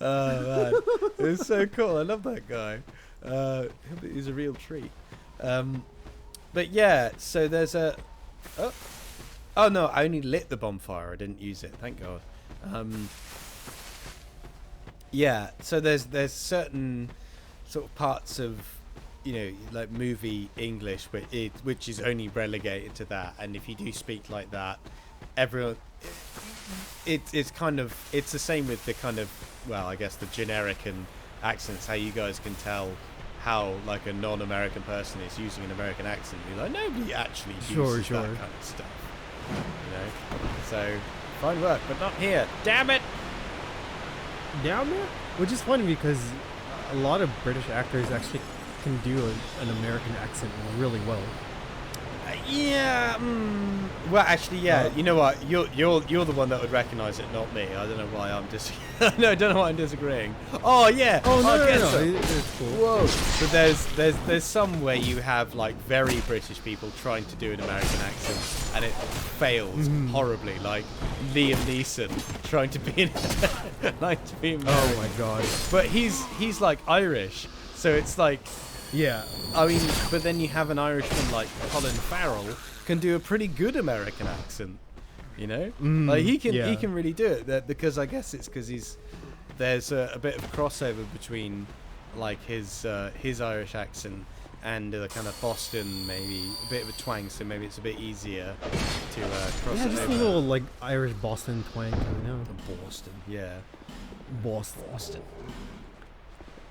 Oh man, it was so cool. I love that guy. He's a real treat. But yeah, so there's a. Oh no, I only lit the bonfire. I didn't use it. Thank God. Yeah, so there's certain sort of parts of, you know, like movie English, which is only relegated to that. And if you do speak like that, everyone, it's kind of, it's the same with the kind of, well, I guess the generic and accents. How you guys can tell how like a non-American person is using an American accent. You're like, nobody actually uses that kind of stuff, you know. So fine work, but not here. Damn it. Down there? Which is funny because a lot of British actors actually can do an American accent really well. Yeah. Well, actually, yeah. You know what? You're the one that would recognise it, not me. I don't know why I'm no, I don't know why I'm disagreeing. Oh yeah. Oh no, no. It's cool. Whoa. But there's some where you have like very British people trying to do an American accent and it fails horribly. Like Liam Neeson trying to be American. Oh my god. But he's like Irish, so it's like. Yeah, I mean, but then you have an Irishman like Colin Farrell can do a pretty good American accent, you know? Like he can really do it because I guess it's because there's a bit of crossover between like his Irish accent and the kind of Boston, maybe a bit of a twang, so maybe it's a bit easier to cross it over. Just a little like Irish Boston twang, you know? Boston, yeah. Boston.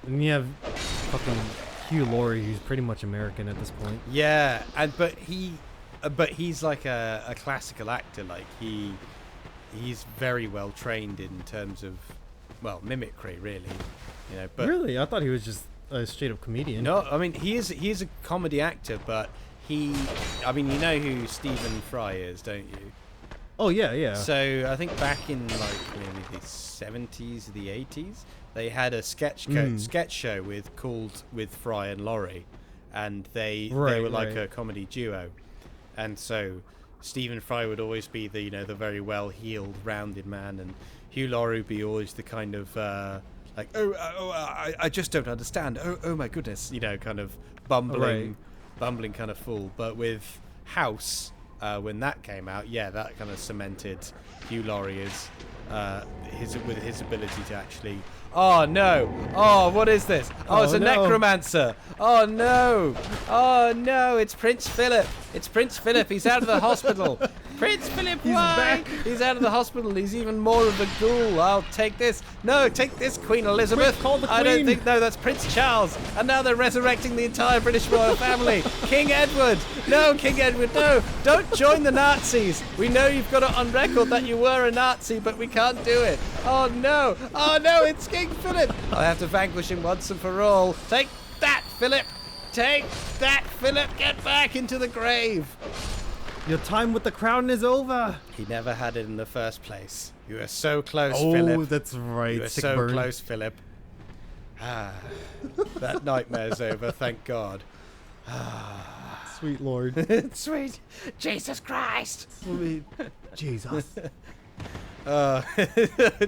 And you have fucking Hugh Laurie, who's pretty much American at this point. Yeah, but he's like a classical actor. Like he's very well trained in terms of, well, mimicry, really. You know, but really, I thought he was just a straight up comedian. No, I mean he is a comedy actor, but I mean, you know who Stephen Fry is, don't you? Oh yeah. So I think back in like maybe the 70s, the 80s, they had a sketch show with Fry and Laurie, and they were like a comedy duo, and so Stephen Fry would always be the the very well heeled, rounded man, and Hugh Laurie would be always the kind of like I just don't understand. Oh my goodness, kind of bumbling kind of fool. But with House. When that came out, that kind of cemented Hugh Laurie as with his ability to actually. Oh no! Oh, what is this? Oh, it's a necromancer! Oh no! Oh no! It's Prince Philip! It's Prince Philip! He's out of the hospital! Prince Philip, why? He's out of the hospital. He's even more of a ghoul. I'll take this. No, take this, Queen Elizabeth. Call the Queen. I don't think. No, that's Prince Charles. And now they're resurrecting the entire British royal family. King Edward. No, King Edward. No, don't join the Nazis. We know you've got it on record that you were a Nazi, but we can't do it. Oh no. Oh no, it's King Philip. I have to vanquish him once and for all. Take that, Philip. Take that, Philip. Get back into the grave. Your time with the crown is over. He never had it in the first place. You were so close, Philip. Oh, that's right. You were so close, Philip. That nightmare's over, thank God. Sweet Lord. Sweet Jesus Christ. Sweet Jesus.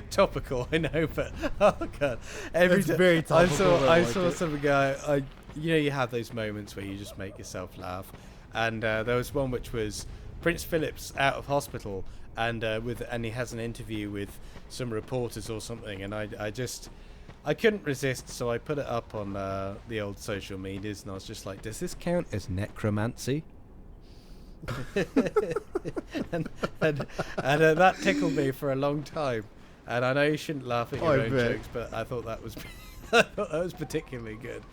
Topical, I know, but oh God. Every It's very topical. I saw some guy. You have those moments where you just make yourself laugh. And there was one which was Prince Philip's out of hospital, and he has an interview with some reporters or something, and I couldn't resist, so I put it up on the old social medias, and I was just like, does this count as necromancy? and that tickled me for a long time. And I know you shouldn't laugh at your own jokes, but I thought that was particularly good.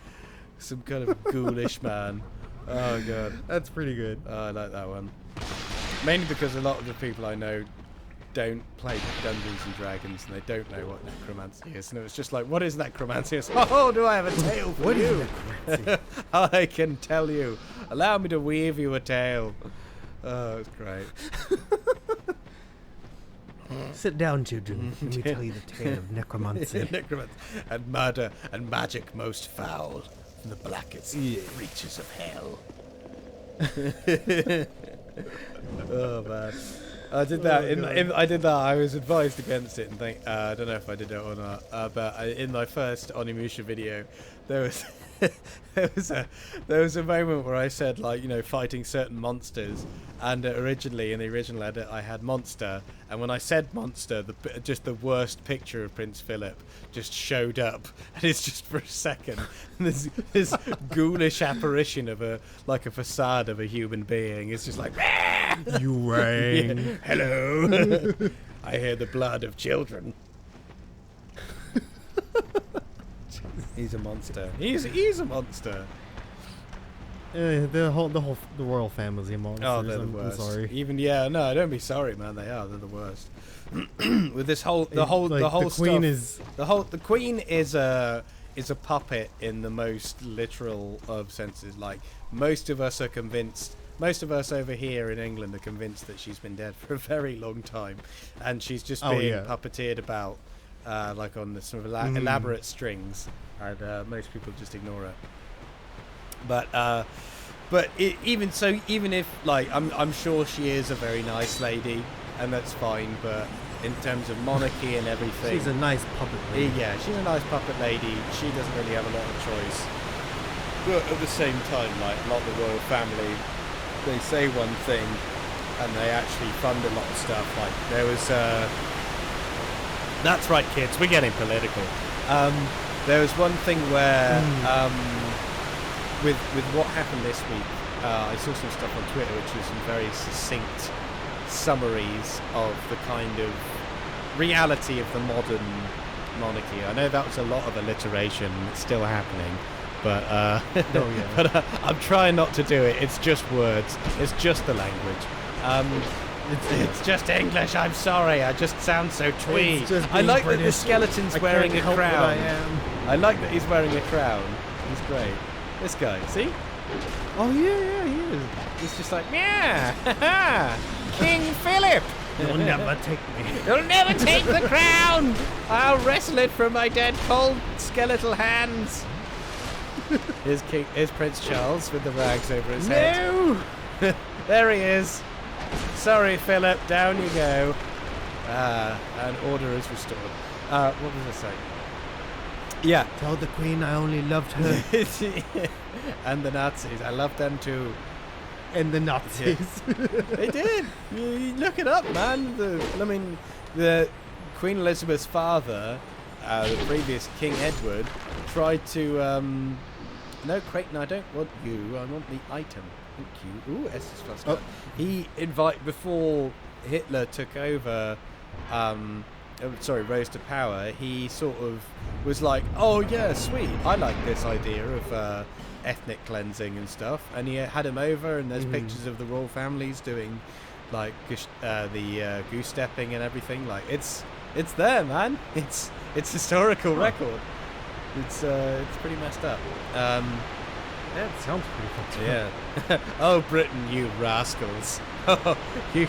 Some kind of ghoulish man. Oh God, that's pretty good. I like that one. Mainly because a lot of the people I know don't play Dungeons and Dragons and they don't know what necromancy is. And it was just like, what is necromancy? It's, oh, do I have a tale for what you? Is necromancy? I can tell you. Allow me to weave you a tale. Oh, it's great. Sit down, children. Let me tell you the tale of necromancy. Necromancy and murder and magic most foul. The blackest reaches of hell. Oh man, I did that. I did that. I was advised against it, and I don't know if I did it or not. But in my first Onimusha video, there was there was a moment where I said, like, you know, fighting certain monsters, and originally in the original edit I had monster, and when I said monster, just the worst picture of Prince Philip just showed up, and it's just for a second, and this ghoulish apparition of a facade of a human being. It's just like, You rang. yeah, hello. I hear the blood of children. He's a monster. He's a monster. The royal family's a monster. Oh, they're the worst. I'm sorry. Even no, don't be sorry, man. They're the worst. With this whole The queen stuff, the queen is a puppet in the most literal of senses. Like, most of us over here in England are convinced that she's been dead for a very long time, and she's just being puppeteered about, like on some elaborate strings, and most people just ignore it. But even if, like, I'm sure she is a very nice lady, and that's fine. But in terms of monarchy and everything, she's a nice puppet lady. Yeah, she's a nice puppet lady. She doesn't really have a lot of choice. But at the same time, like, not the royal family. They say one thing, and they actually fund a lot of stuff. Like, there was that's right, kids, we're getting political. There was one thing where with what happened this week, I saw some stuff on Twitter which was some very succinct summaries of the kind of reality of the modern monarchy. I know that was a lot of alliteration, it's still happening, but but I'm trying not to do it. It's just words. It's just the language. It's just English. I'm sorry. I just sound so twee. I like British. That the skeleton's wearing a crown. I like that he's wearing a crown. He's great. This guy, see? Oh yeah, he is. He's just like, yeah, King Philip. You'll never take me. You'll never take the crown. I'll wrestle it from my dead, cold, skeletal hands. Here's Prince Charles with the rags over his head. No! There he is. Sorry, Philip, down you go. And order is restored. What was I saying? Yeah. Tell the queen I only loved her. And the Nazis. I loved them too. And the Nazis. Yeah. They did. You look it up, man. The Queen Elizabeth's father, the previous King Edward, tried to... No, Creighton, I don't want you. I want the item. Thank you. Ooh, S is fast. Oh. Before Hitler took over, rose to power, he sort of was like, oh yeah, sweet, I like this idea of ethnic cleansing and stuff, and he had him over, and there's pictures of the royal families doing like the goose stepping and everything. Like, it's there, man. It's historical record. It's pretty messed up. That sounds pretty fucked up. Yeah. Oh, Britain, you rascals. you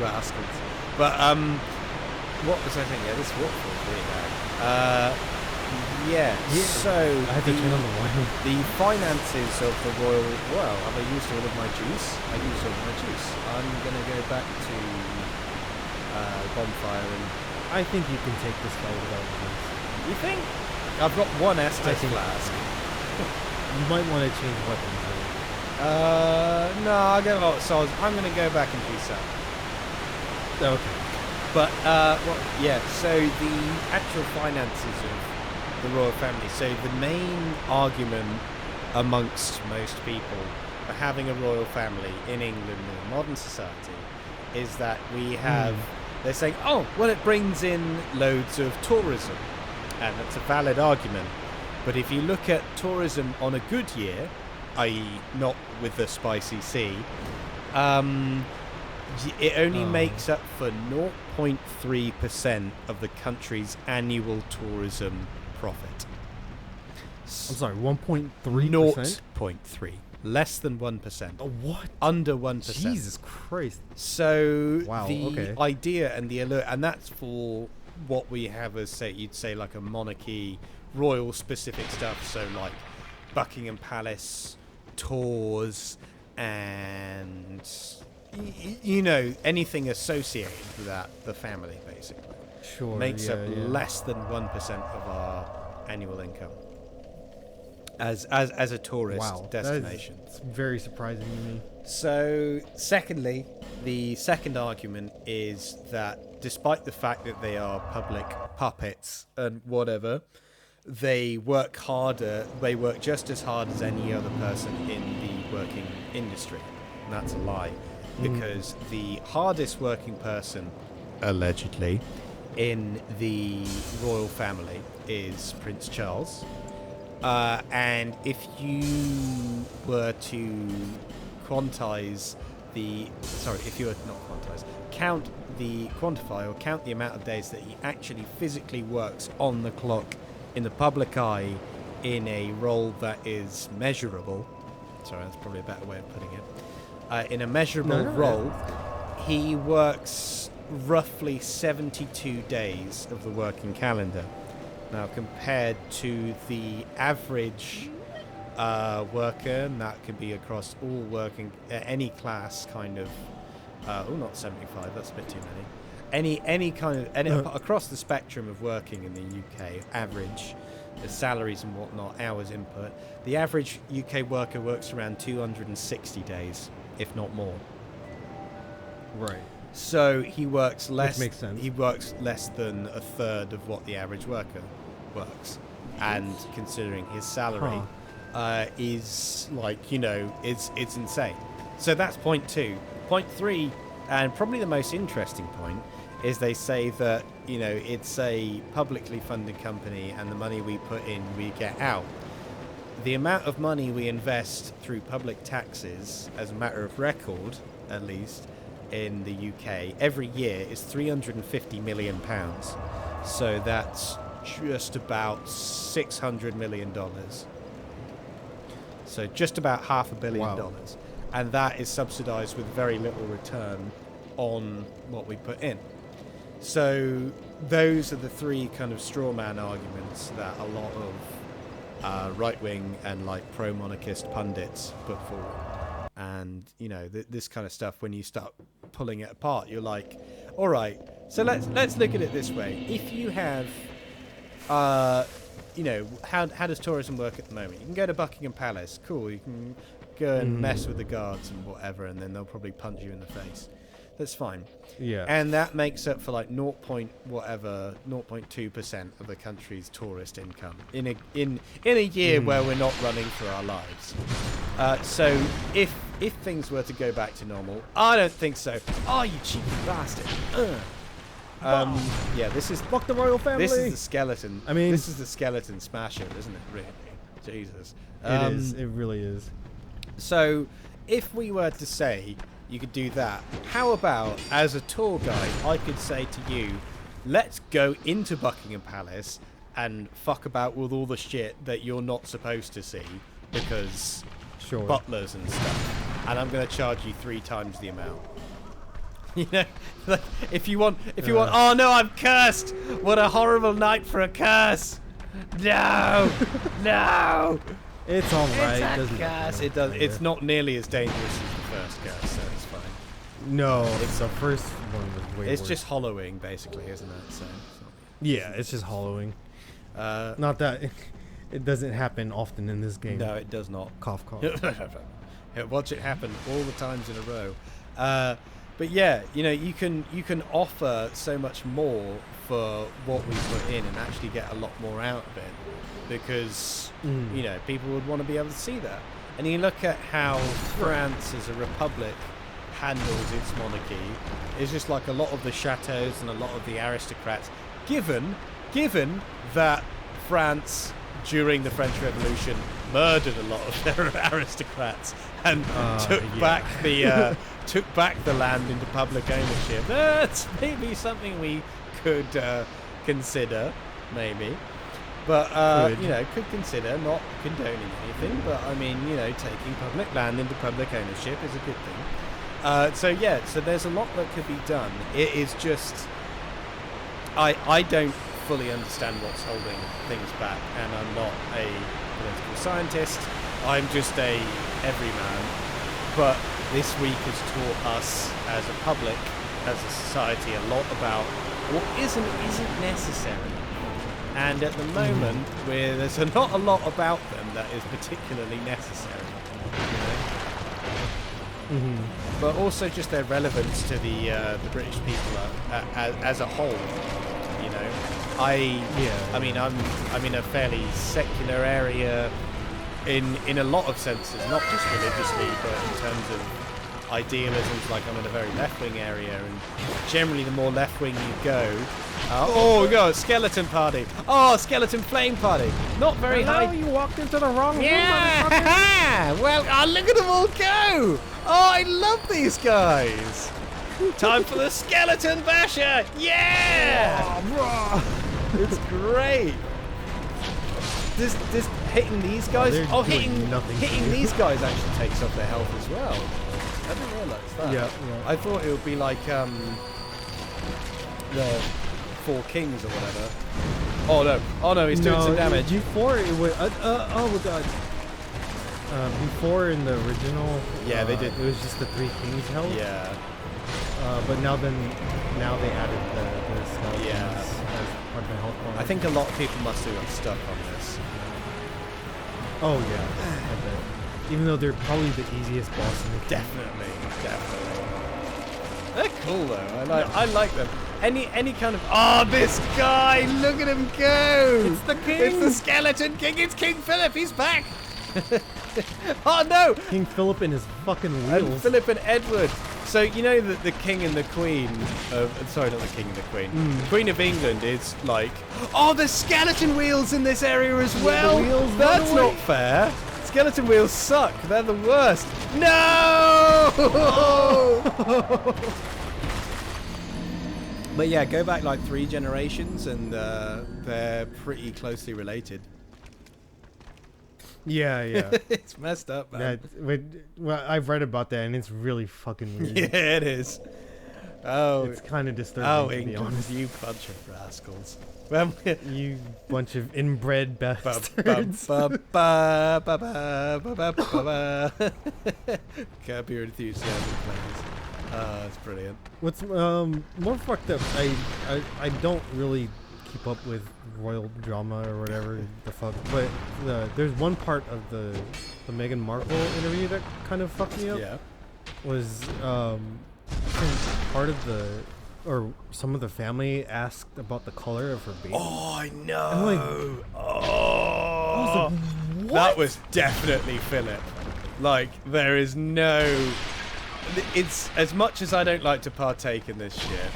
rascals. But what was I thinking? Yeah, this waterfall really bad. Yeah. So I had to turn on the wine. The finances of the royal. Well, have I used all of my juice? I used all of my juice. I'm gonna go back to bonfire and. I think you can take this fight without juice. You think? I've got one Estes flask. You might want to change weapons. No, I'll go. Oh, so I'm going to go back and juice up. Okay. But so the actual finances of the royal family. So the main argument amongst most people for having a royal family in England in modern society is that we have. They're saying, oh, well, it brings in loads of tourism. And that's a valid argument. But if you look at tourism on a good year, i.e. not with the spicy sea, it only makes up for 0.3% of the country's annual tourism profit. I'm sorry, 1.3%? 0.3. Less than 1%. What? Under 1%. Jesus Christ. So idea and the alert, and that's for what we have as, you'd say like a monarchy, royal specific stuff. So like Buckingham Palace, tours and anything associated with that, the family basically makes up less than 1% of our annual income as a tourist destination. It's very surprising to me. So secondly, the second argument is that despite the fact that they are public puppets and whatever, they work just as hard as any other person in the working industry. And that's a lie, because the hardest working person, allegedly, in the royal family is Prince Charles. And if you were to count the amount of days that he actually physically works on the clock in the public eye in a role that is measurable. Sorry, that's probably a better way of putting it. In a measurable role, he works roughly 72 days of the working calendar. Now, compared to the average worker, and that could be across all working, any class kind of, not 75, that's a bit too many. Any kind of, across the spectrum of working in the UK, average, the salaries and whatnot, hours input, the average UK worker works around 260 days, if not more. Right. So he works less. Which makes sense. He works less than a third of what the average worker works, and considering his salary is it's insane. So that's point 2. Point 3, and probably the most interesting point, is they say that it's a publicly funded company, and the money we put in, we get out. The amount of money we invest through public taxes, as a matter of record, at least, in the UK every year is £350 million. So that's just about $600 million. So just about $500 million. And that is subsidized with very little return on what we put in. So those are the 3 kind of straw man arguments that a lot of right-wing and pro-monarchist pundits put forward. And this kind of stuff, when you start pulling it apart, you're like, all right, so let's look at it this way. If you have how does tourism work at the moment? You can go to Buckingham Palace, cool, you can go and mess with the guards and whatever, and then they'll probably punch you in the face. That's fine. Yeah. And that makes up for 0.2% of the country's tourist income in a year where we're not running for our lives. So if things were to go back to normal, I don't think so. Oh, you cheeky bastard! Yeah, this is fuck the royal family. This is the skeleton. I mean, this is the skeleton smasher, isn't it? Really, Jesus. It is. It really is. So, if we were to say you could do that, how about, as a tour guide, I could say to you, let's go into Buckingham Palace and fuck about with all the shit that you're not supposed to see, because butlers and stuff, and I'm going to charge you 3 times the amount. If you want, oh no, I'm cursed! What a horrible night for a curse! No! No! It's alright. It does. It's not nearly as dangerous as the first curse, so it's fine. No, it's the first one was way worse. It's just hollowing, basically, isn't it? So it's just hollowing. Not that it doesn't happen often in this game. No, it does not. Cough, cough. Watch it happen all the times in a row. But yeah, you can offer so much more for what we put in and actually get a lot more out of it, because people would want to be able to see that. And you look at how France as a republic handles its monarchy, it's just like a lot of the chateaus and a lot of the aristocrats, given that France during the French Revolution murdered a lot of their aristocrats and took back the land into public ownership. That's maybe something we could consider, maybe. But could consider, not condoning anything, but I mean, taking public land into public ownership is a good thing. So there's a lot that could be done. It is just, I don't fully understand what's holding things back, and I'm not a political scientist, I'm just a everyman. But this week has taught us as a public, as a society, a lot about what isn't necessary. And at the moment, there's not a lot about them that is particularly necessary. But also just their relevance to the British people as a whole. You know, I mean, I'm in a fairly secular area in a lot of senses, not just religiously, but in terms of idealisms. Like I'm in a very left-wing area, and generally the more left-wing you go, we got a skeleton party. Oh, skeleton flame party. Not very high. You walked into the wrong room, Yeah. Well, look at them all go. Oh, I love these guys. Time for the skeleton basher. Yeah. It's great. This hitting these guys. Hitting these guys actually takes off their health as well. I didn't realise that. Yeah. I thought it would be like the Four Kings or whatever. Oh no, he's doing some damage. Before it was oh my god. Before in the original, they did. It was just the Three Kings health. Yeah. But now they added the skeletons as part of the health bar. I think a lot of people must have got stuck on this. Oh yeah, I bet. Even though they're probably the easiest boss in the game. Definitely. They're cool though. I like them. Any kind of this guy, look at him go! It's the king! It's the skeleton king, it's King Philip, he's back! Oh no! King Philip and his fucking wheels. And Philip and Edward. So you know that the king and the queen sorry, not the king and the queen. The Queen of England is like, there's skeleton wheels in this area as well! Wheels, that's not fair! Skeleton wheels suck, they're the worst! No! But yeah, go back like 3 generations and they're pretty closely related. Yeah. It's messed up, man. Well, I've read about that and it's really fucking weird. Yeah, it is. Oh, it's kind of disturbing, to be honest. You bunch of rascals. You bunch of inbred bastards. Curb your enthusiasm, please. That's brilliant. What's more fucked up? I don't really keep up with royal drama or whatever the fuck, but there's one part of the Meghan Markle interview that kind of fucked me up. Yeah. Was part of some of the family asked about the color of her baby. Oh, I know. I'm like, I was like, what? That was definitely Philip. Like, there is no... It's as much as I don't like to partake in this shit,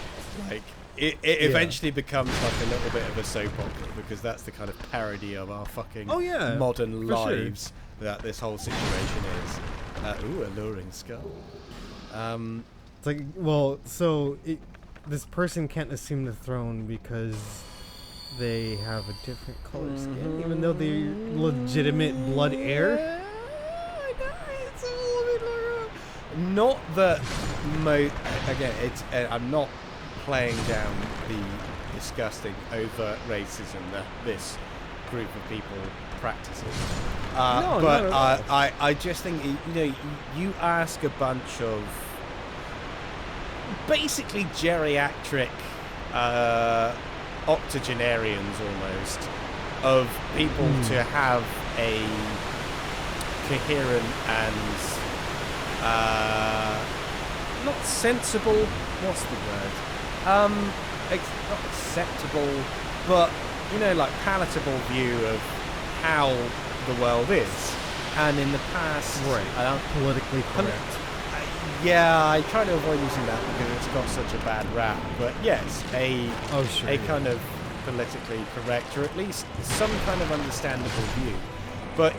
like it eventually becomes like a little bit of a soap opera, because that's the kind of parody of our fucking modern lives that this whole situation is. Alluring skull. It's like, well, so this person can't assume the throne because they have a different color skin, even though they're legitimate blood heir. Not that again, I'm not playing down the disgusting overt racism that this group of people practices. I just think, you ask a bunch of basically geriatric octogenarians almost, of people to have a coherent and not sensible, what's the word? Not acceptable, but, like palatable view of how the world is. And in the past... Right, politically correct. I try to avoid using that because it's got such a bad rap. But yes, a kind of politically correct, or at least some kind of understandable view. But,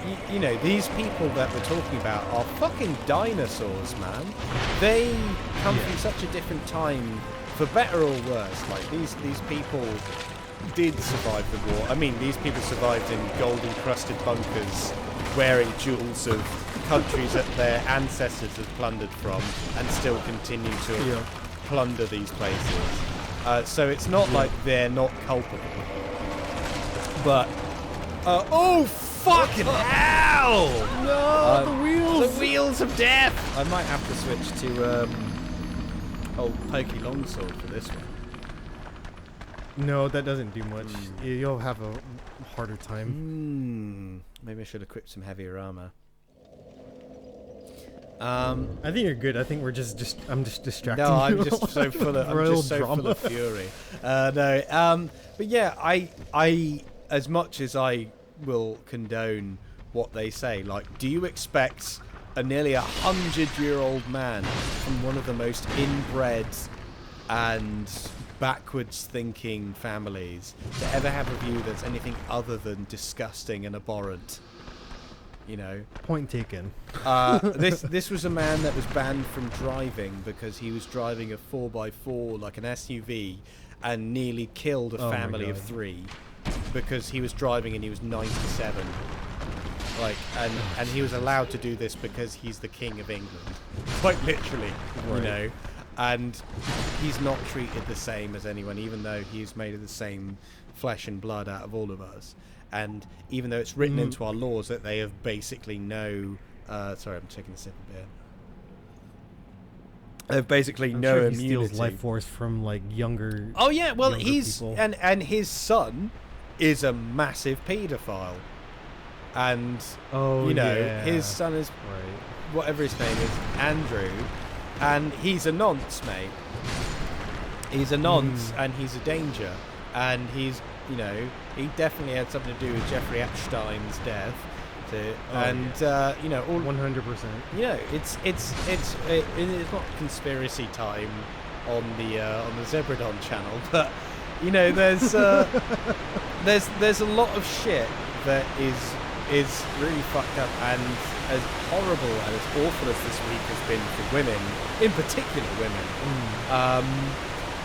these people that we're talking about are fucking dinosaurs, man. They come from such a different time, for better or worse. Like, these people did survive the war. I mean, these people survived in gold-encrusted bunkers, wearing jewels of countries that their ancestors had plundered from, and still continue to plunder these places. So it's not like they're not culpable. But, Fucking hell! No, the wheels! The wheels of death! I might have to switch to old pokey longsword for this one. No, that doesn't do much. You'll have a harder time. Maybe I should equip some heavier armor. I think you're good. I think I'm just distracting. No, I'm you. just so full of full of fury. But yeah, I as much as I will condone what they say, like, do you expect a nearly 100-year-old man from one of the most inbred and backwards thinking families to ever have a view that's anything other than disgusting and abhorrent? You know, point taken. This was a man that was banned from driving because he was driving a 4x4 like an SUV and nearly killed a family of 3 because he was driving and he was 97. Like, and he was allowed to do this because he's the king of England, quite literally, you know. And he's not treated the same as anyone, even though he's made of the same flesh and blood out of all of us. And even though it's written into our laws that they have basically no... sorry, I'm taking a sip of beer. They have basically no immunity. He steals life force from, like, younger... Oh, yeah, well, he's... people. And his son is a massive paedophile. And, you know, his son is... whatever his name is, Andrew... And he's a nonce, mate. He's a nonce, and he's a danger. And he's, you know, he definitely had something to do with Jeffrey Epstein's death. You know, all 100%. You know, it's not conspiracy time on the Zebradon channel, but you know, there's a lot of shit that is really fucked up, and as horrible and as awful as this week has been for women, in particular women,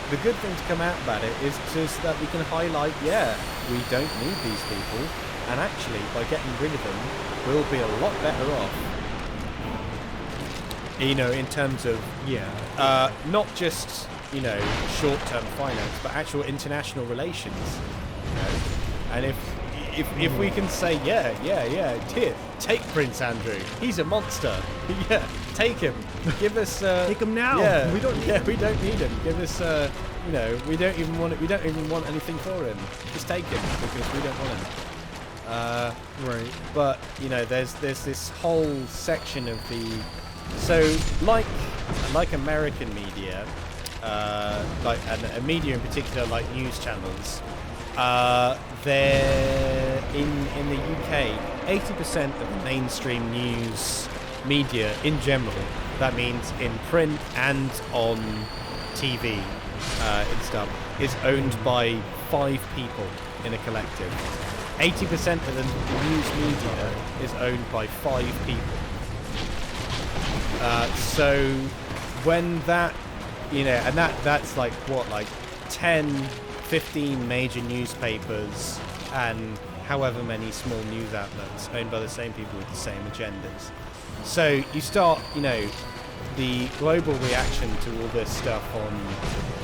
the good thing to come out about it is just that we can highlight, we don't need these people, and actually by getting rid of them, we'll be a lot better off. You know, in terms of not just, you know, short-term finance, but actual international relations. You know? And if we can say, here, take Prince Andrew. He's a monster. Yeah, take him. Give us. Take him now. Yeah, we don't need him. Give us. You know, we don't even want anything for him. Just take him because we don't want him. Right. But you know, there's this whole section of the. So like American media, and a media in particular, like news channels. They're in the UK, 80% of the mainstream news media in general, that means in print and on TV and stuff, is owned by 5 people in a collective. 80% of the news media is owned by 5 people. So when that, you know, and that's like what, like 10-15 major newspapers and however many small news outlets owned by the same people with the same agendas. So you start, you know, the global reaction to all this stuff on...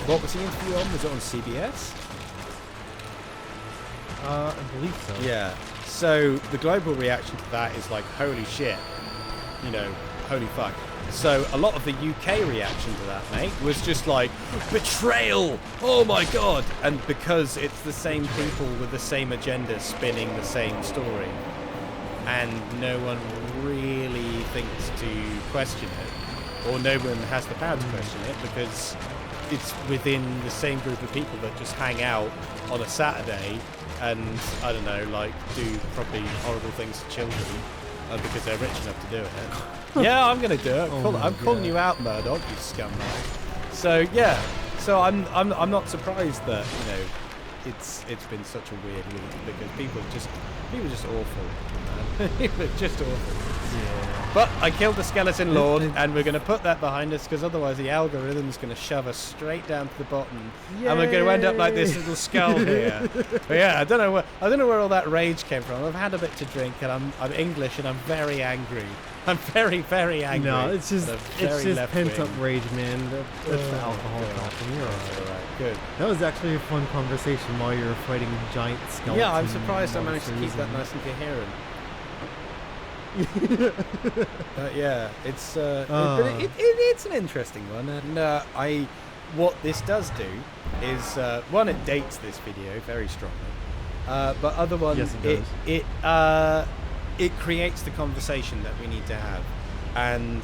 What was the interview on? Was it on CBS? I believe so. Yeah. So the global reaction to that is like, holy shit. You know, holy fuck. So a lot of the UK reaction to that, mate, was just like, betrayal! Oh my god! And because it's the same people with the same agenda spinning the same story, and no one really thinks to question it, or no one has the power to question it, because it's within the same group of people that just hang out on a Saturday and, I don't know, like, do probably horrible things to children. Because they're rich enough to do it. Yeah, I'm gonna do it. I'm calling you out, Murdoch, you scumbag. So yeah, so I'm not surprised that, you know, it's been such a weird week, because people are just awful. People are just awful. Yeah. But I killed the skeleton lord, and we're gonna put that behind us, because otherwise the algorithm's gonna shove us straight down to the bottom. Yay! And we're gonna end up like this little skull here. But yeah, I don't know where all that rage came from. I've had a bit to drink, and I'm English, and I'm very angry. I'm very, very angry. No, it's just pent up rage, man. That's the alcohol talking. You're alright. Good. That was actually a fun conversation while you were fighting giant skeletons. Yeah, I'm surprised I managed to keep that nice and coherent. Yeah, it's it's an interesting one, and what this does do is one, it dates this video very strongly, but other one, yes, it does. It creates the conversation that we need to have, and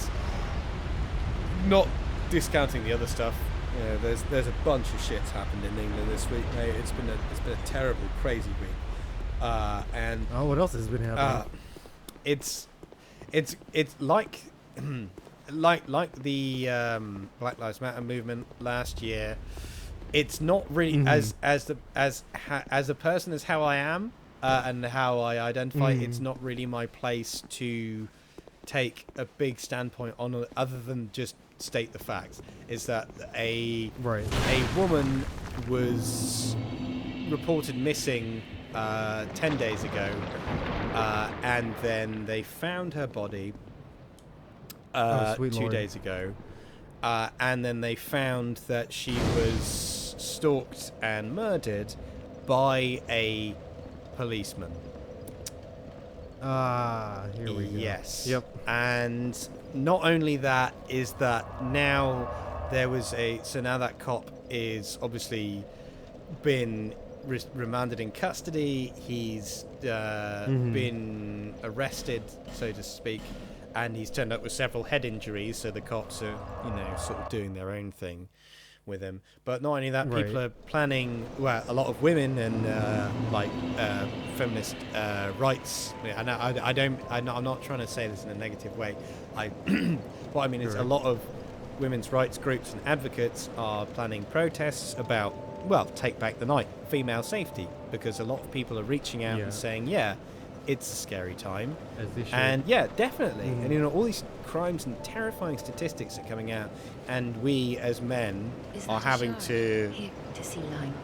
not discounting the other stuff. You know, there's a bunch of shit's happened in England this week, mate. It's been a terrible, crazy week. And what else has been happening? It's like like the Black Lives Matter movement last year. It's not really as a person as how I am and how I identify. It's not really my place to take a big standpoint on it, other than just state the facts. Is that a woman was reported missing 10 days ago, and then they found her body 2 days ago, and then they found that she was stalked and murdered by a policeman. Here we go. Yes. Yep. And not only that, is that now there was so now that cop is obviously been remanded in custody. He's been arrested, so to speak, and he's turned up with several head injuries, so the cops are, sort of doing their own thing with him. But not only that, people are planning, well, a lot of women and feminist rights. And I'm not trying to say this in a negative way. What I mean is a lot of women's rights groups and advocates are planning protests about, well, take back the night, female safety, because a lot of people are reaching out and saying, it's a scary time. As they should. And yeah, definitely. And all these crimes and terrifying statistics are coming out, and we as men are having to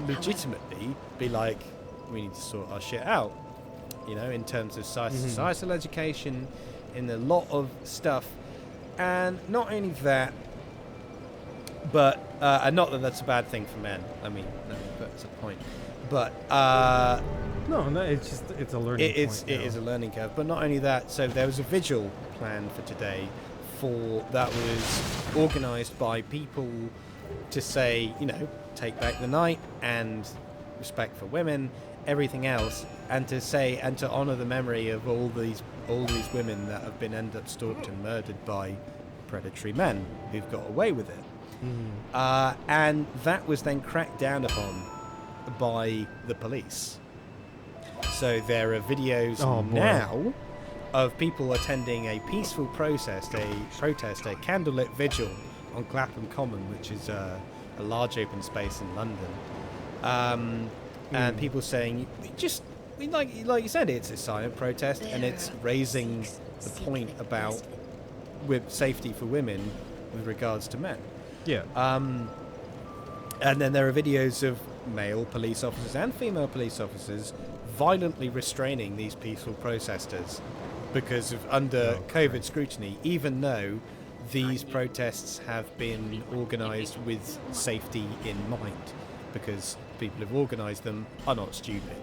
legitimately be like, we need to sort our shit out, in terms of societal education, in a lot of stuff. And not only that, but and not that that's a bad thing for men. I mean, that's a point. But no, it's a learning point. It is a learning curve. But not only that, so there was a vigil planned for today that was organised by people to say, take back the night and respect for women, everything else, and to say and to honour the memory of all these women that have been ended up stalked and murdered by predatory men who've got away with it. And that was then cracked down upon by the police. So there are videos now of people attending a peaceful protest, a candlelit vigil on Clapham Common, which is a large open space in London, and people saying, like you said, it's a silent protest, and it's raising the point about with safety for women with regards to men. Yeah. And then there are videos of male police officers and female police officers violently restraining these peaceful protesters because of under COVID scrutiny, even though these protests have been organised with safety in mind, because people who've organised them are not stupid.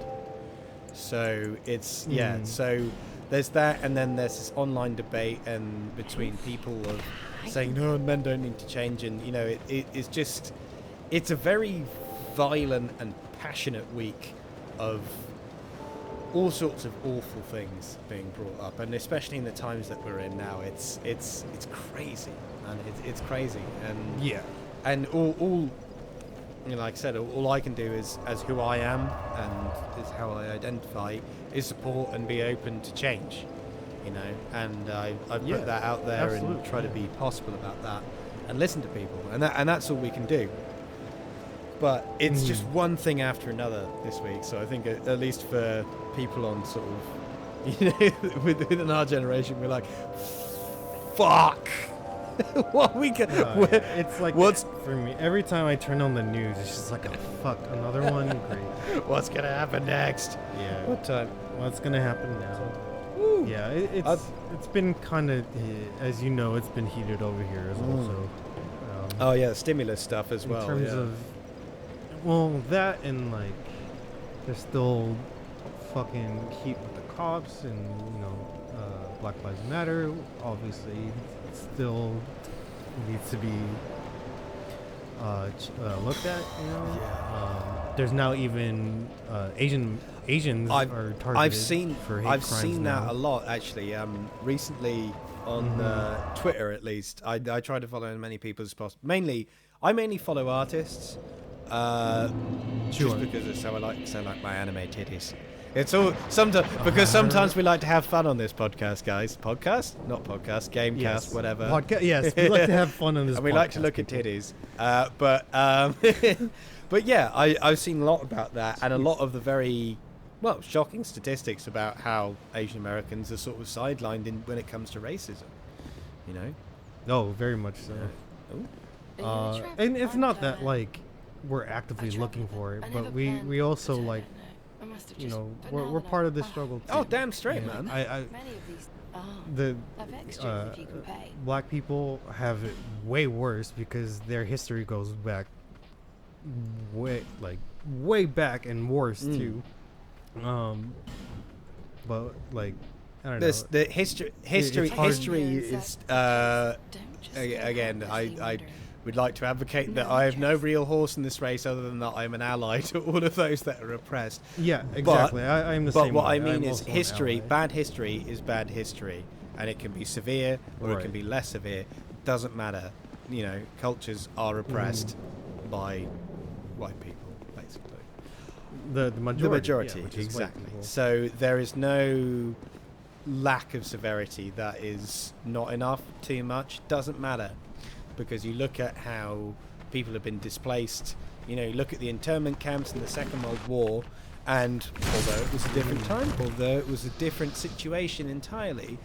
So it's so there's that, and then there's this online debate and between people of saying no, men don't need to change, and it's just, it's a very violent and passionate week of all sorts of awful things being brought up, and especially in the times that we're in now, it's crazy, and it's crazy, and all like I said, all I can do is, as who I am and is how I identify, is support and be open to change, and I put that out there and try to be possible about that and listen to people, and that's all we can do. But it's just one thing after another this week. So I think at least for people on sort of, within our generation, we're like, fuck. What we can? It's like, what's for me? Every time I turn on the news, it's just like, oh fuck, another one. Great. What's gonna happen next? Yeah. What time? What's gonna happen now? Woo. Yeah, it's been kind of, as you know, it's been heated over here as well. So. Stimulus stuff as well. In terms of. Well, that and like, they're still fucking heat with the cops and, Black Lives Matter obviously still needs to be looked at. You know, there's now even Asians are targeted. I've seen for hate I've crimes seen now. that a lot actually. Recently on Twitter, at least, I try to follow as many people as possible. I mainly follow artists, just because it's so I like my anime titties. It's all sometimes we like to have fun on this podcast, guys. Podcast, not podcast, gamecast, Yes. whatever. Yes, we like to have fun on this. And we podcast, like to look at titties, but yeah, I've seen a lot about that, and a lot of the very shocking statistics about how Asian Americans are sort of sidelined when it comes to racism. You know? No, very much so. And it's not that like we're actively looking for it, but we also like, you know, we're part of this struggle too. Oh, damn straight, You know, man. Black people have it way worse because their history goes back way back and worse too. But like, I don't know. The history is again. I would like to advocate that I have no real horse in this race, other than that I'm an ally to all of those that are oppressed. Yeah, exactly. I'm the same. But what way. I mean I'm is, also an history. ally. Bad history is bad history, and it can be severe or it can be less severe. Doesn't matter. You know, cultures are oppressed by white people, basically. The majority. The majority, yeah, which is white exactly. people. So there is no lack of severity that is not enough, too much. Doesn't matter, because you look at how people have been displaced. You know, you look at the internment camps in the Second World War, and although it was a different time, although it was a different situation entirely,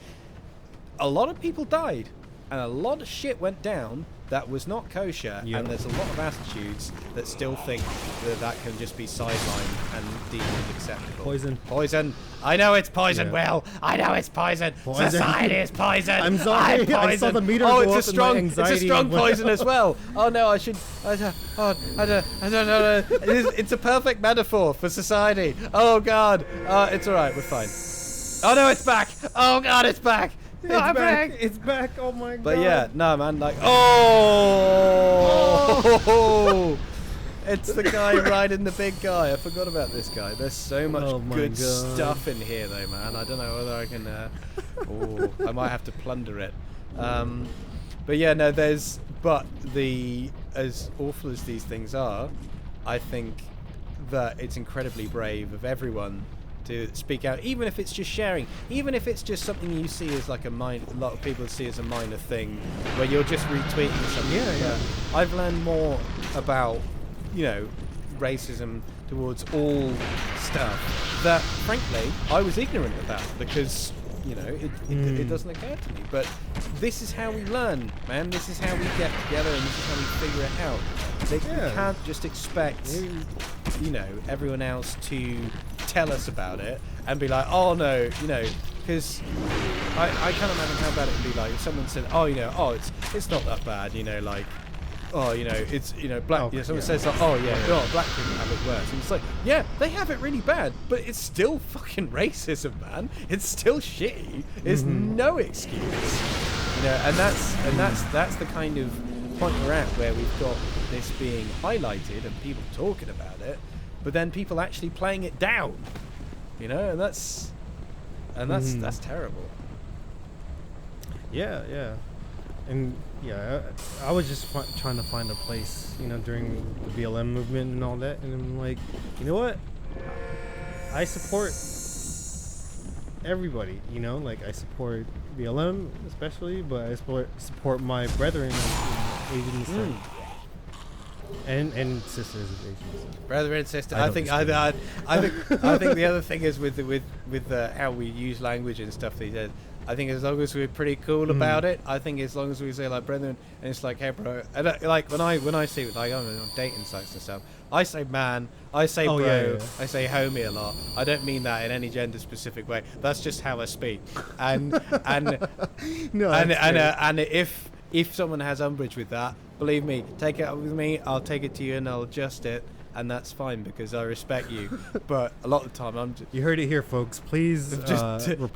a lot of people died, and a lot of shit went down that was not kosher. Yep. And there's a lot of attitudes that still think that can just be sidelined and deemed as acceptable. Poison. I know it's poison, Yeah. Will. I know it's poison. Poison. Society is poison. I'm sorry. I'm poison. I saw the meter Oh, go it's up a and my strong, anxiety poison as well. Oh no, I don't know. It's a perfect metaphor for society. Oh God. It's all right. We're fine. Oh no, it's back. Oh God, it's back. It's back. It's back. Oh my God. But yeah, no man, like oh, it's the guy riding the big guy. I forgot about this guy. There's so much good stuff in here though, man. I don't know whether I can I might have to plunder it. But yeah, no, as awful as these things are, I think that it's incredibly brave of everyone to speak out, even if it's just sharing, even if it's just something you see as like a lot of people see as a minor thing, where you're just retweeting something. Yeah. I've learned more about, you know, racism towards all stuff that, frankly, I was ignorant about, because, you know, it doesn't occur to me. But this is how we learn, man. This is how we get together, and this is how we figure it out. You can't just expect, you know, everyone else to tell us about it and be like, oh no, you know, because I can't imagine how bad it would be like if someone said, oh, you know, oh, it's not that bad, you know, like, oh, you know, it's, you know, black, someone says like, oh yeah, black people have it worse, and it's like, yeah, they have it really bad, but it's still fucking racism, man. It's still shitty. It's no excuse, you know, and that's the kind of point we're at, where we've got this being highlighted and people talking about it, but then people actually playing it down, you know, and that's terrible. Yeah. And yeah, I was just trying to find a place, you know, during the BLM movement and all that, and I'm like, you know what? I support everybody, you know, like I support BLM especially, but I support my brethren of Asian descent. And sisters of Asian descent. Brother and sister. I think the other thing is with how we use language and stuff these days. I think as long as we're pretty cool about it, I think as long as we say like brethren, and it's like, hey bro, and like when I see it, like on dating sites and stuff, I say man, I say bro, yeah. I say homie a lot. I don't mean that in any gender specific way. That's just how I speak. And if someone has umbrage with that, believe me, take it up with me. I'll take it to you and I'll adjust it. and that's fine because I respect you. But a lot of the time, I'm just... You heard it here, folks. Please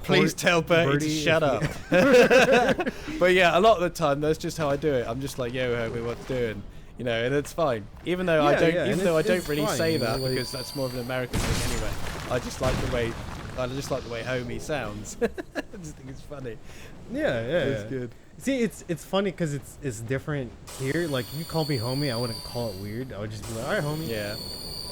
please tell Bertie to shut up. But yeah, a lot of the time, that's just how I do it. I'm just like, yo, homie, what's doing? You know, and it's fine. Even though I don't really say that because that's more of an American thing anyway. I just like the way homie sounds. I just think it's funny. Yeah, it's good. See, it's funny because it's different here. Like, you call me homie, I wouldn't call it weird. I would just be like, all right, homie. Yeah.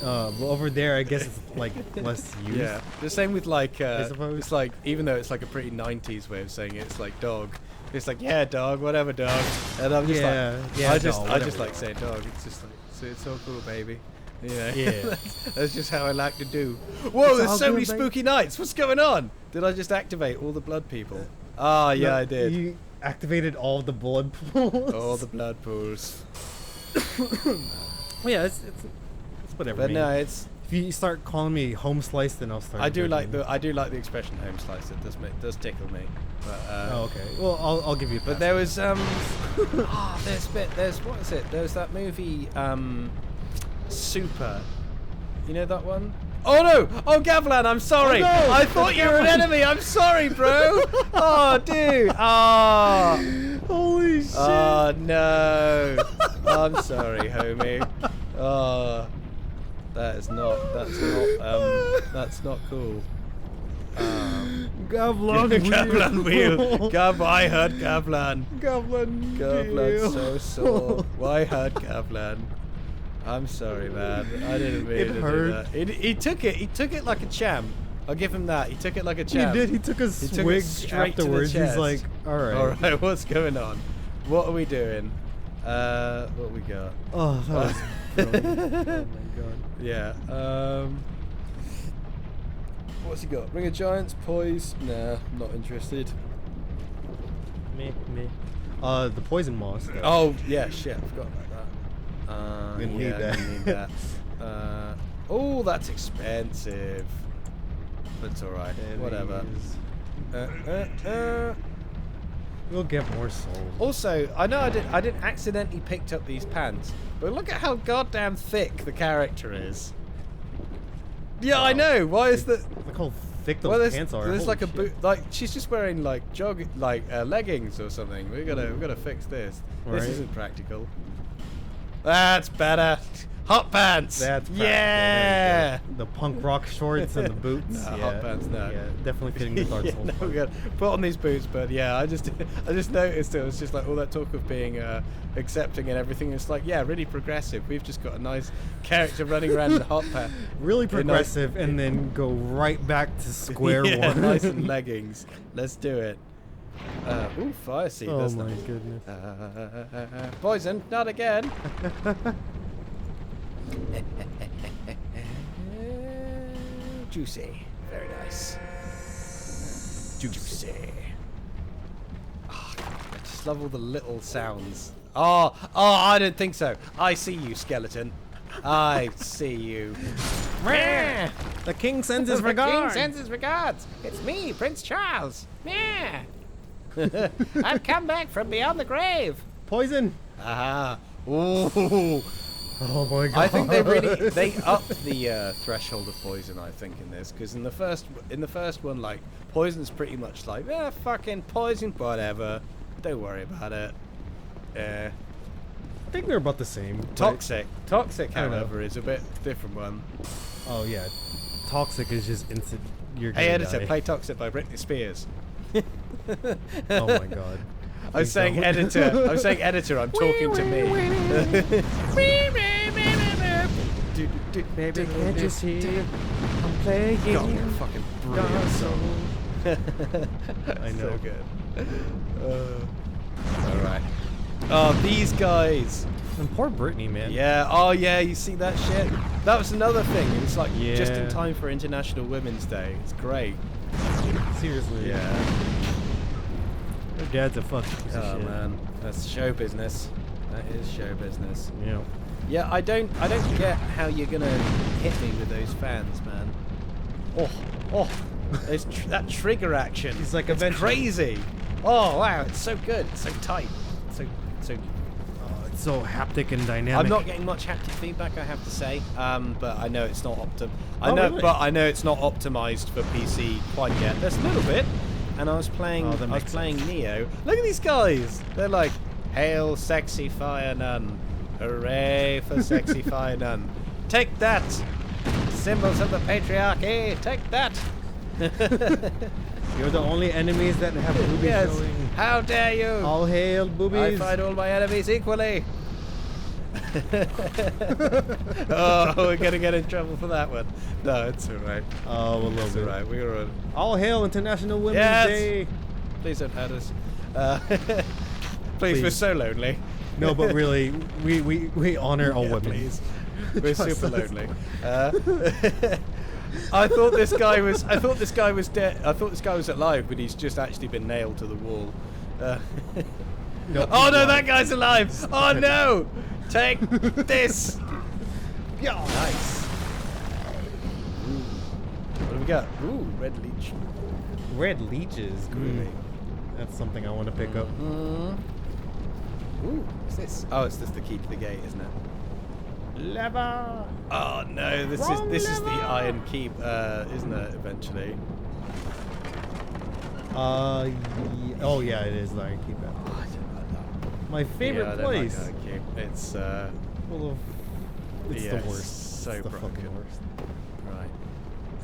But over there, I guess it's like less used. Yeah. The same with like, I suppose. it's like, even though it's like a pretty 90s way of saying it, it's like dog. It's like, yeah, dog, whatever, dog. And I'm just I just like saying dog. It's just like, it's all cool, baby. You know? Yeah. That's just how I like to do. Whoa, there's so many spooky nights. What's going on? Did I just activate all the blood people? Ah, yeah, No, I did. You activated all the blood pools. All the blood pools. Yeah, it's whatever. But man. no, it's... If you start calling me home sliced, then I'll start. I do like the expression home slice. It does tickle me. But, oh, okay. Well, I'll give you a pass. But there was there's what is it? There's that movie Super. You know that one? Oh no! Oh Gavlan, I'm sorry. Oh, no! I thought you were an enemy. I'm sorry, bro. Oh dude. Oh. Holy shit. Oh no. I'm sorry, homie. Oh. That's not cool. Gavlan Gavlan wheel. I heard Gavlan. Gavlan. Gavlan so sore. Why hurt Gavlan? I'm sorry, man. I didn't mean to do that. He took it like a champ. I'll give him that. He took it like a champ. He did. He took a swig afterwards. He's like, all right. All right. What's going on? What are we doing? What we got? Oh, that was brilliant. Oh my god. Yeah. What's he got? Ring of Giants, Poise. Nah, not interested. Me. The poison moss. Though. Oh yeah, shit. I forgot about that. Gonna need yeah, need that. Oh, that's expensive. That's all right. Whatever. We'll get more souls. Also, I know I didn't accidentally picked up these pants, but look at how goddamn thick the character is. Yeah, I know. Why is that? Look how thick those pants are. There's like a Holy boot. Like she's just wearing like leggings or something. We gotta fix this. Right. This isn't practical. That's better. Hot pants. That's practical. Yeah. The punk rock shorts and the boots. No, yeah. hot pants. No. Yeah, definitely fitting the Dark Souls. We gotta put on these boots, but yeah, I just noticed it was just like all that talk of being accepting and everything. It's like, yeah, really progressive. We've just got a nice character running around in hot pants. Really progressive, and then go right back to square one. Nice and leggings. Let's do it. Ooh, fire seed. Oh That's my nice. goodness. Poison, not again. Juicy. Very nice. Juicy. Oh, I just love all the little sounds. Oh, I don't think so. I see you, skeleton. I see you. The king sends his regards. The king sends his regards. It's me, Prince Charles. Yeah. I've come back from beyond the grave. Poison. Aha. Ooh. Oh my god. I think they upped the threshold of poison. I think in this, because in the first one, like poison's pretty much like, fucking poison, whatever. Don't worry about it. I think they're about the same. Toxic, however, is a bit different one. Oh yeah, toxic is just instant. You're Hey gonna editor, die. play Toxic by Britney Spears. Oh my god. I'm saying editor. I'm talking to me. Baby, can't you see? I'm playing. God, what a fucking brilliant song. I know. So good. All right. Oh, these guys. And poor Brittany, man. Yeah. Oh, yeah. You see that shit? That was another thing. It was like just in Yeah. time for International Women's Day. It's great. Seriously. Yeah. Her dad's a fucking piece of Oh shit. man, that's show business. That is show business. Yeah. Yeah, I don't get how you're gonna hit me with those fans, man. Oh, there's that trigger action. He's like, it's eventually. crazy. Oh wow, it's so good, it's so tight, so. It's so haptic and dynamic. I'm not getting much haptic feedback, I have to say, but I know it's not Really? But I know it's not optimized for PC quite yet. There's a little bit, and I was playing Neo. Look at these guys. They're like, hail sexy fire nun, hooray for sexy fire nun. Take that, symbols of the patriarchy. Take that. You're the only enemies that have boobies showing. How dare you? All hail boobies. I find all my enemies equally. Oh, we're gonna get in trouble for that one. No, it's alright. Oh, a little It's bit. alright. We were. All hail International Women's Day. Please don't hurt us. Please, we're so lonely. No, but really, we honor all women. Please. We're Trust super us. lonely. I thought this guy was. I thought this guy was dead. I thought this guy was alive, but he's just actually been nailed to the wall. Nope, Oh he's no, alive. that guy's alive! Oh no! Take this! Yeah. Nice. Ooh. What do we got? Ooh, red leech. Red leeches. Groovy. That's something I want to pick up. Ooh, what's this? Oh, it's just the key to the gate, isn't it? Lever. Oh no, this Wrong is the lever. iron keep, isn't it? Eventually. Oh yeah, it is Lion Keep. Oh, I don't like that. My favorite Yeah, I don't like place. Iron Keep. It's Full of. It's yeah, the worst. so it's the broken. fucking worst. Right.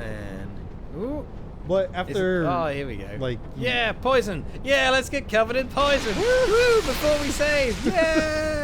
And ooh. But Is after. it, oh, here we go. Like. Yeah, poison. Yeah, let's get covered in poison. Woo! Before we save. Yeah.